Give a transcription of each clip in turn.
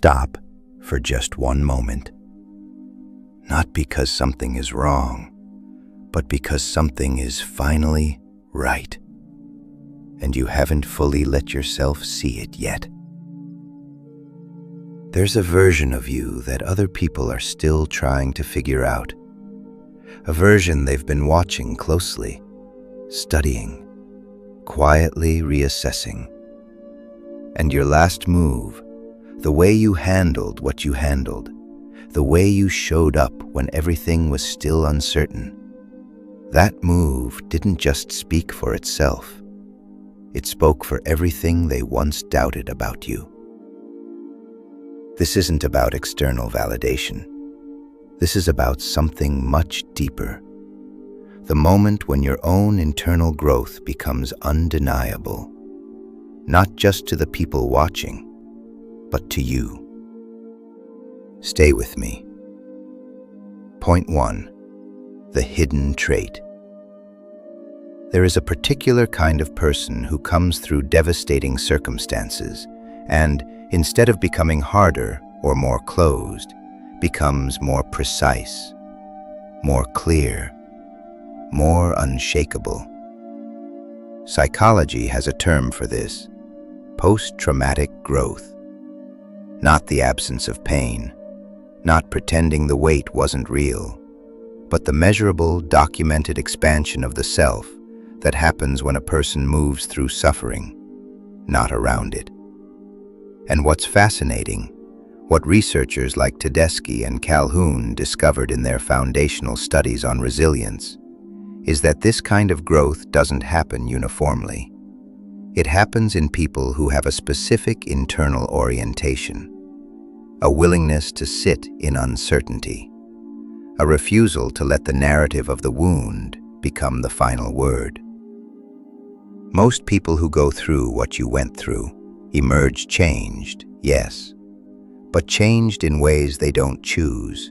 stop for just one moment. Not because something is wrong, but because something is finally right, and you haven't fully let yourself see it yet. There's a version of you that other people are still trying to figure out, a version they've been watching closely, studying, quietly reassessing. And your last move, the way you handled what you handled, the way you showed up when everything was still uncertain, that move didn't just speak for itself. It spoke for everything they once doubted about you. This isn't about external validation. This is about something much deeper. The moment when your own internal growth becomes undeniable, not just to the people watching, but to you. Stay with me. Point 1. The hidden trait. There is a particular kind of person who comes through devastating circumstances and, instead of becoming harder or more closed, becomes more precise, more clear, more unshakable. Psychology has a term for this: post-traumatic growth. Not the absence of pain, not pretending the weight wasn't real, but the measurable, documented expansion of the self that happens when a person moves through suffering, not around it. And what's fascinating, what researchers like Tedeschi and Calhoun discovered in their foundational studies on resilience, is that this kind of growth doesn't happen uniformly. It happens in people who have a specific internal orientation, a willingness to sit in uncertainty, a refusal to let the narrative of the wound become the final word. Most people who go through what you went through emerge changed, yes, but changed in ways they don't choose: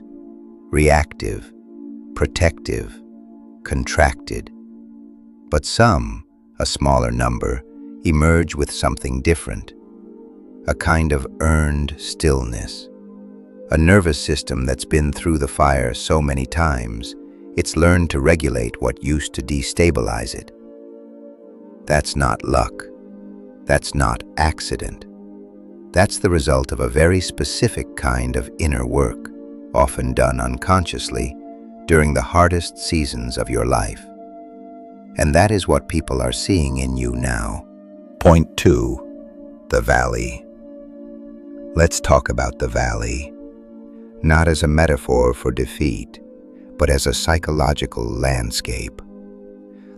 reactive, protective, contracted. But some, a smaller number, emerge with something different, a kind of earned stillness, a nervous system that's been through the fire so many times, it's learned to regulate what used to destabilize it. That's not luck. That's not accident. That's the result of a very specific kind of inner work, often done unconsciously during the hardest seasons of your life. And that is what people are seeing in you now. Point 2. The valley. Let's talk about the valley, not as a metaphor for defeat, but as a psychological landscape.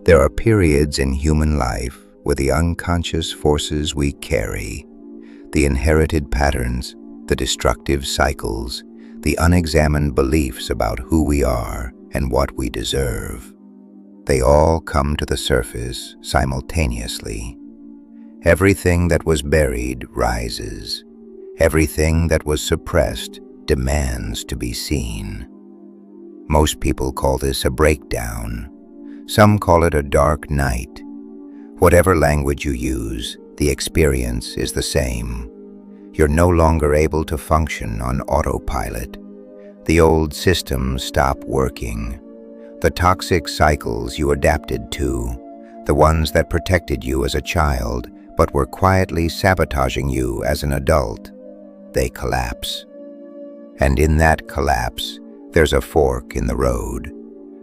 There are periods in human life where the unconscious forces we carry, the inherited patterns, the destructive cycles, the unexamined beliefs about who we are and what we deserve, they all come to the surface simultaneously. Everything that was buried rises. Everything that was suppressed demands to be seen. Most people call this a breakdown. Some call it a dark night. Whatever language you use, the experience is the same. You're no longer able to function on autopilot. The old systems stop working. The toxic cycles you adapted to, the ones that protected you as a child but were quietly sabotaging you as an adult, they collapse. And in that collapse, there's a fork in the road.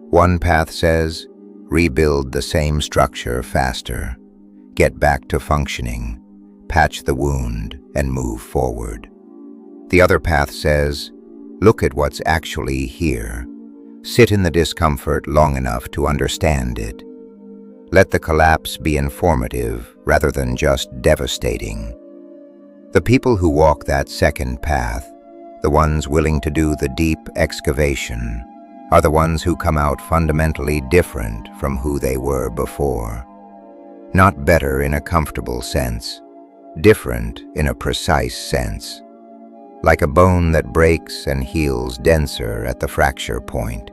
One path says, rebuild the same structure faster, get back to functioning, patch the wound, and move forward. The other path says, look at what's actually here. Sit in the discomfort long enough to understand it. Let the collapse be informative rather than just devastating. The people who walk that second path, the ones willing to do the deep excavation, are the ones who come out fundamentally different from who they were before. Not better in a comfortable sense, different in a precise sense. Like a bone that breaks and heals denser at the fracture point.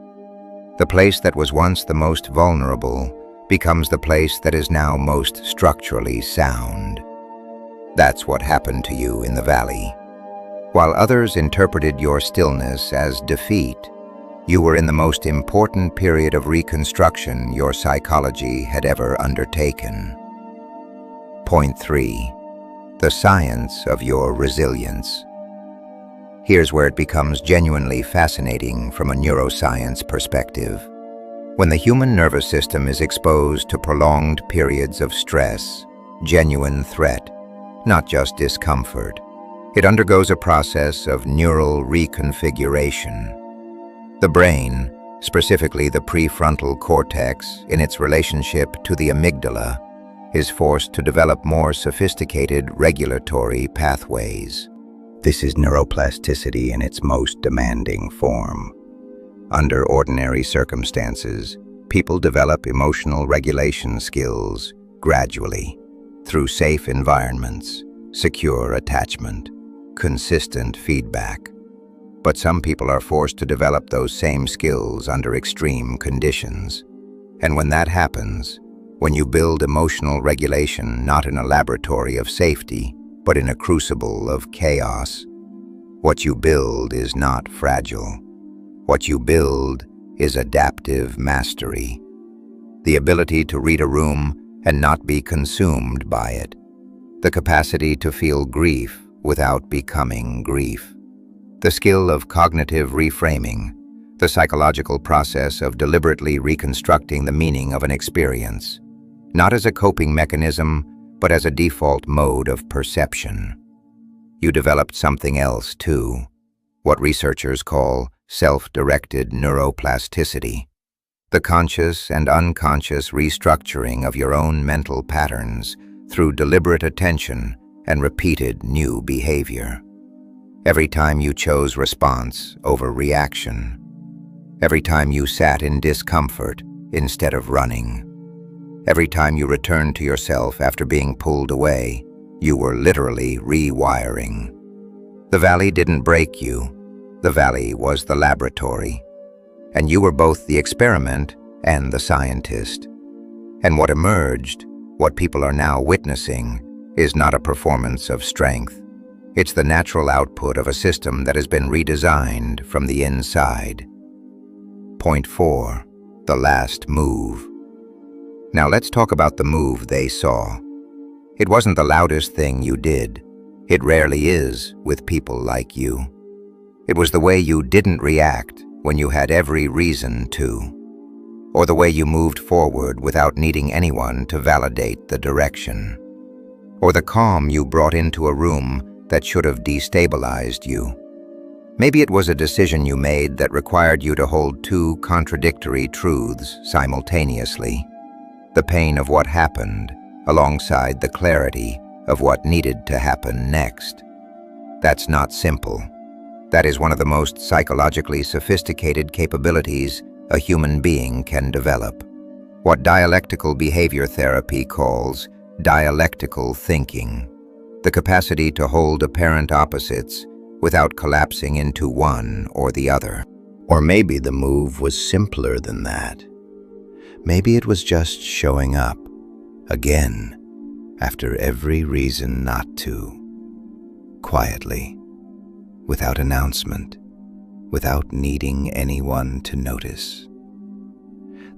The place that was once the most vulnerable becomes the place that is now most structurally sound. That's what happened to you in the valley. While others interpreted your stillness as defeat, you were in the most important period of reconstruction your psychology had ever undertaken. Point 3. The science of your resilience. Here's where it becomes genuinely fascinating from a neuroscience perspective. When the human nervous system is exposed to prolonged periods of stress, genuine threat, not just discomfort, it undergoes a process of neural reconfiguration. The brain, specifically the prefrontal cortex, in its relationship to the amygdala, is forced to develop more sophisticated regulatory pathways. This is neuroplasticity in its most demanding form. Under ordinary circumstances, people develop emotional regulation skills gradually through safe environments, secure attachment, consistent feedback. But some people are forced to develop those same skills under extreme conditions. And when that happens, when you build emotional regulation not in a laboratory of safety, but in a crucible of chaos, what you build is not fragile. What you build is adaptive mastery. The ability to read a room and not be consumed by it. The capacity to feel grief without becoming grief. The skill of cognitive reframing, the psychological process of deliberately reconstructing the meaning of an experience, not as a coping mechanism, but as a default mode of perception. You developed something else too, what researchers call self-directed neuroplasticity, the conscious and unconscious restructuring of your own mental patterns through deliberate attention and repeated new behavior. Every time you chose response over reaction, every time you sat in discomfort instead of running, every time you returned to yourself after being pulled away, you were literally rewiring. The valley didn't break you. The valley was the laboratory, and you were both the experiment and the scientist. And what emerged, what people are now witnessing, is not a performance of strength. It's the natural output of a system that has been redesigned from the inside. Point 4. The last move. Now let's talk about the move they saw. It wasn't the loudest thing you did. It rarely is with people like you. It was the way you didn't react when you had every reason to, or the way you moved forward without needing anyone to validate the direction, or the calm you brought into a room that should have destabilized you. Maybe it was a decision you made that required you to hold two contradictory truths simultaneously, the pain of what happened alongside the clarity of what needed to happen next. That's not simple. That is one of the most psychologically sophisticated capabilities a human being can develop. What dialectical behavior therapy calls dialectical thinking. The capacity to hold apparent opposites without collapsing into one or the other. Or maybe the move was simpler than that. Maybe it was just showing up, again, after every reason not to, quietly, without announcement, without needing anyone to notice.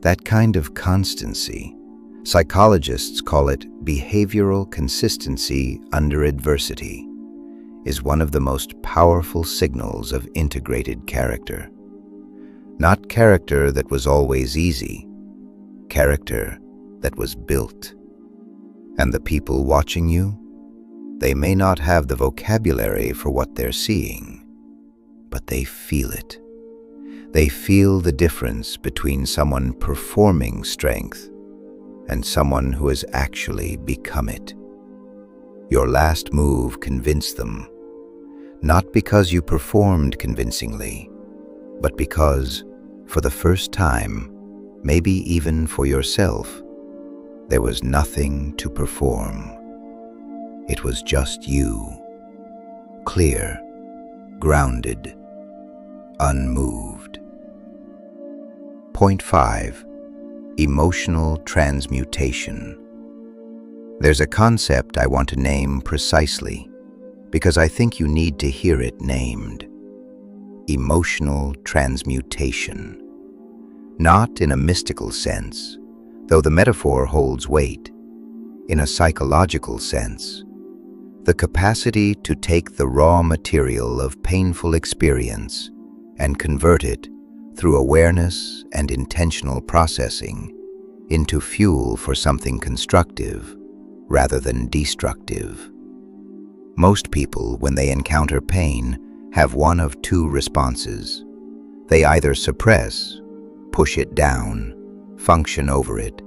That kind of constancy, psychologists call it behavioral consistency under adversity, is one of the most powerful signals of integrated character. Not character that was always easy, character that was built. And the people watching you, they may not have the vocabulary for what they're seeing, but they feel it. They feel the difference between someone performing strength and someone who has actually become it. Your last move convinced them, not because you performed convincingly, but because, for the first time, maybe even for yourself, there was nothing to perform. It was just you, clear, grounded, unmoved. Point 5. Emotional transmutation. There's a concept I want to name precisely, because I think you need to hear it named. Emotional transmutation. Not in a mystical sense, though the metaphor holds weight. In a psychological sense, the capacity to take the raw material of painful experience and convert it, through awareness and intentional processing, into fuel for something constructive rather than destructive. Most people, when they encounter pain, have one of two responses. They either suppress, push it down, function over it,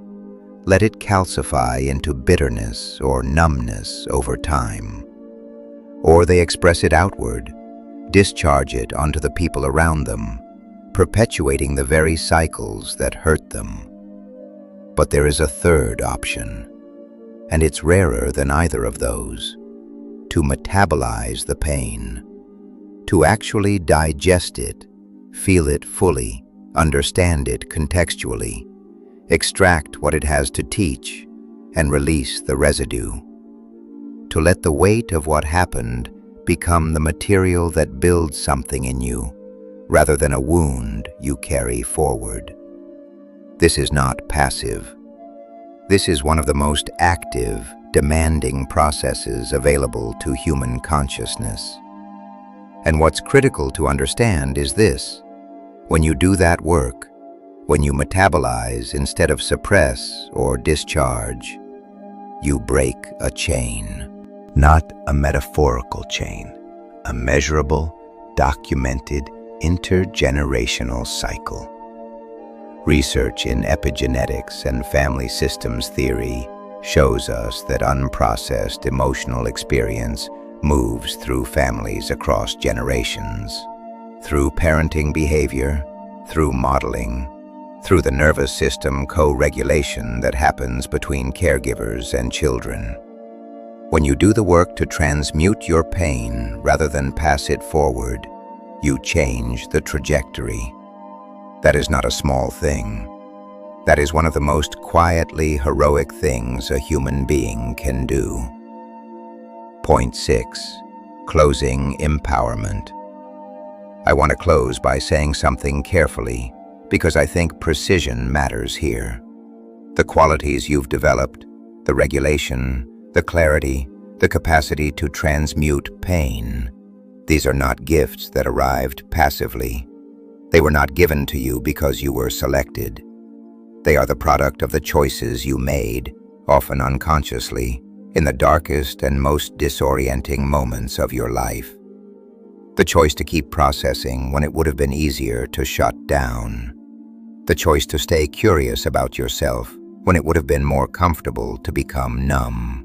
let it calcify into bitterness or numbness over time. Or they express it outward, discharge it onto the people around them, perpetuating the very cycles that hurt them. But there is a third option, and it's rarer than either of those: to metabolize the pain, to actually digest it, feel it fully, understand it contextually, extract what it has to teach, and release the residue. To let the weight of what happened become the material that builds something in you, rather than a wound you carry forward. This is not passive. This is one of the most active, demanding processes available to human consciousness. And what's critical to understand is this: when you do that work, when you metabolize instead of suppress or discharge, you break a chain. Not a metaphorical chain, a measurable, documented, intergenerational cycle. Research in epigenetics and family systems theory shows us that unprocessed emotional experience moves through families across generations, through parenting behavior, through modeling, through the nervous system co-regulation that happens between caregivers and children. When you do the work to transmute your pain rather than pass it forward, you change the trajectory. That is not a small thing. That is one of the most quietly heroic things a human being can do. Point 6. Closing empowerment. I want to close by saying something carefully, because I think precision matters here. The qualities you've developed, the regulation, the clarity, the capacity to transmute pain, these are not gifts that arrived passively. They were not given to you because you were selected. They are the product of the choices you made, often unconsciously, in the darkest and most disorienting moments of your life. The choice to keep processing when it would have been easier to shut down. The choice to stay curious about yourself when it would have been more comfortable to become numb.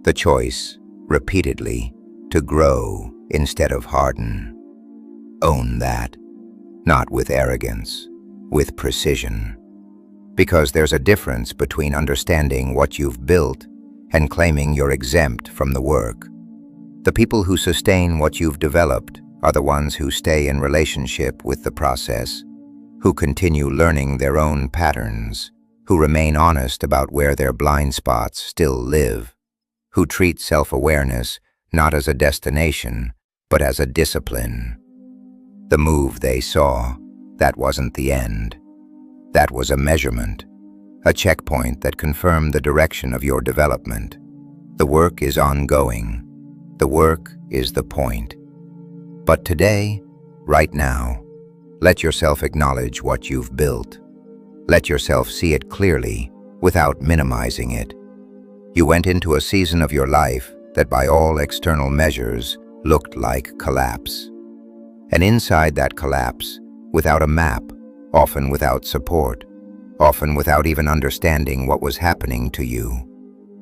The choice, repeatedly, to grow instead of harden. Own that, not with arrogance, with precision. Because there's a difference between understanding what you've built and claiming you're exempt from the work. The people who sustain what you've developed are the ones who stay in relationship with the process, who continue learning their own patterns, who remain honest about where their blind spots still live, who treat self-awareness not as a destination, but as a discipline. The move they saw, that wasn't the end. That was a measurement, a checkpoint that confirmed the direction of your development. The work is ongoing. The work is the point. But today, right now, let yourself acknowledge what you've built. Let yourself see it clearly, without minimizing it. You went into a season of your life that by all external measures looked like collapse. And inside that collapse, without a map, often without support, often without even understanding what was happening to you,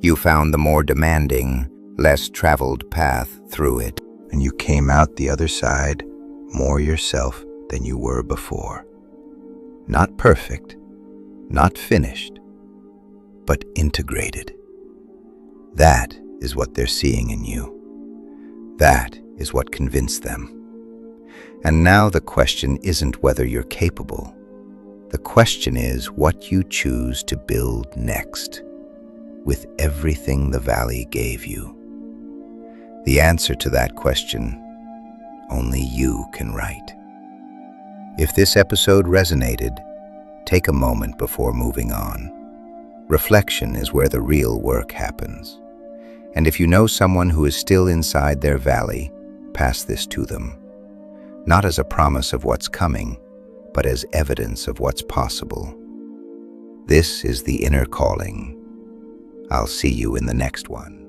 you found the more demanding, less traveled path through it. And you came out the other side more yourself than you were before. Not perfect, not finished, but integrated. That is what they're seeing in you. That is what convinced them. And now the question isn't whether you're capable. The question is what you choose to build next, with everything the valley gave you. The answer to that question, only you can write. If this episode resonated, take a moment before moving on. Reflection is where the real work happens. And if you know someone who is still inside their valley, pass this to them. Not as a promise of what's coming, but as evidence of what's possible. This is the inner calling. I'll see you in the next one.